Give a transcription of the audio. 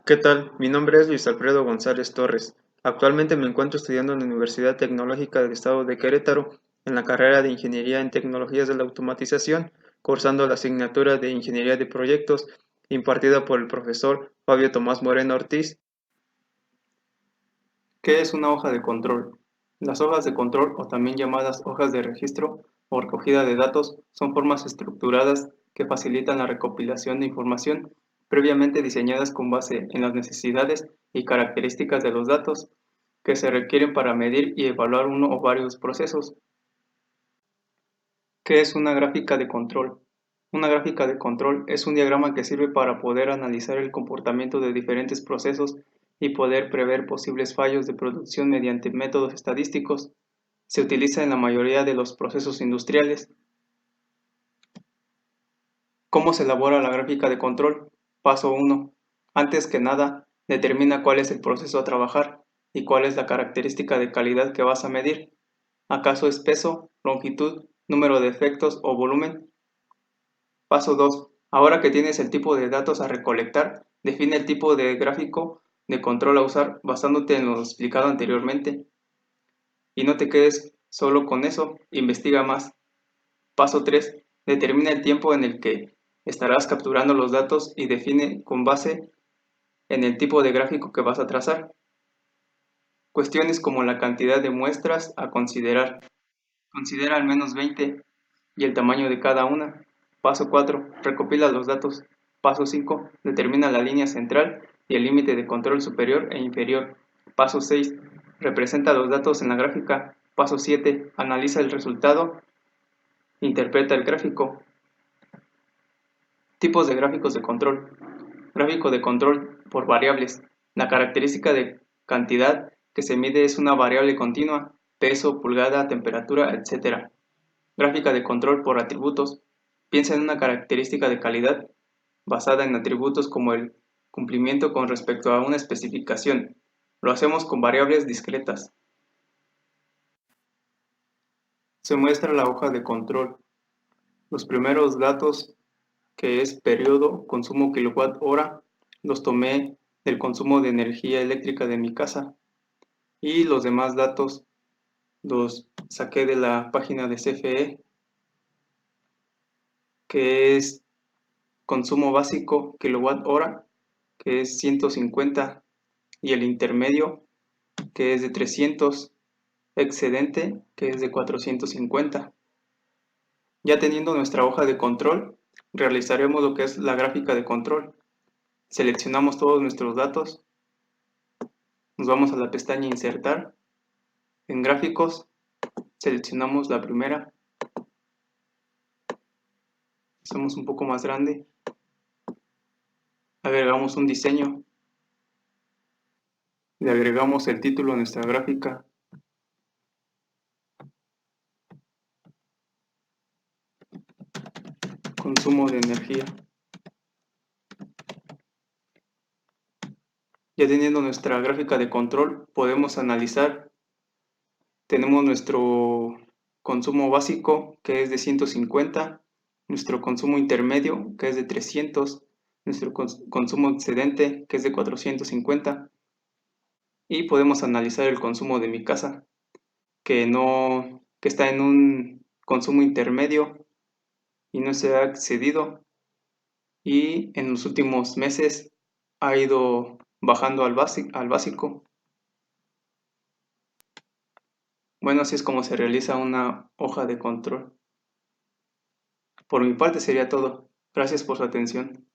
¿Qué tal? Mi nombre es Luis Alfredo González Torres. Actualmente me encuentro estudiando en la Universidad Tecnológica del Estado de Querétaro en la carrera de Ingeniería en Tecnologías de la Automatización, cursando la asignatura de Ingeniería de Proyectos impartida por el profesor Fabio Tomás Moreno Ortiz. ¿Qué es una hoja de control? Las hojas de control, o también llamadas hojas de registro o recogida de datos, son formas estructuradas que facilitan la recopilación de información previamente diseñadas con base en las necesidades y características de los datos que se requieren para medir y evaluar uno o varios procesos. ¿Qué es una gráfica de control? Una gráfica de control es un diagrama que sirve para poder analizar el comportamiento de diferentes procesos y poder prever posibles fallos de producción mediante métodos estadísticos. Se utiliza en la mayoría de los procesos industriales. ¿Cómo se elabora la gráfica de control? Paso 1. Antes que nada, determina cuál es el proceso a trabajar y cuál es la característica de calidad que vas a medir. ¿Acaso es peso, longitud, número de efectos o volumen? Paso 2. Ahora que tienes el tipo de datos a recolectar, define el tipo de gráfico de control a usar basándote en lo explicado anteriormente. Y no te quedes solo con eso, investiga más. Paso 3. Determina el tiempo en el que estarás capturando los datos y define con base en el tipo de gráfico que vas a trazar. Cuestiones como la cantidad de muestras a considerar. Considera al menos 20 y el tamaño de cada una. Paso 4. Recopila los datos. Paso 5. Determina la línea central y el límite de control superior e inferior. Paso 6. Representa los datos en la gráfica. Paso 7. Analiza el resultado. Interpreta el gráfico. Tipos de gráficos de control. Gráfico de control por variables. La característica de cantidad que se mide es una variable continua, peso, pulgada, temperatura, etc. Gráfica de control por atributos. Piensa en una característica de calidad basada en atributos como el cumplimiento con respecto a una especificación. Lo hacemos con variables discretas. Se muestra la hoja de control. Los primeros datos, que es periodo, consumo kilowatt hora, los tomé del consumo de energía eléctrica de mi casa. Y los demás datos los saqué de la página de CFE, que es consumo básico kilowatt hora, que es 150, y el intermedio, que es de 300, excedente, que es de 450. Ya teniendo nuestra hoja de control, realizaremos lo que es la gráfica de control. Seleccionamos todos nuestros datos, nos vamos a la pestaña Insertar, en Gráficos, seleccionamos la primera, hacemos un poco más grande, agregamos un diseño, le agregamos el título a nuestra gráfica, consumo de energía. Ya teniendo nuestra gráfica de control, podemos analizar. Tenemos nuestro consumo básico, que es de 150, nuestro consumo intermedio, que es de 300, nuestro consumo excedente, que es de 450, y podemos analizar el consumo de mi casa, que está en un consumo intermedio y no se ha excedido, y en los últimos meses ha ido bajando al básico. Bueno, así es como se realiza una hoja de control. Por mi parte sería todo. Gracias por su atención.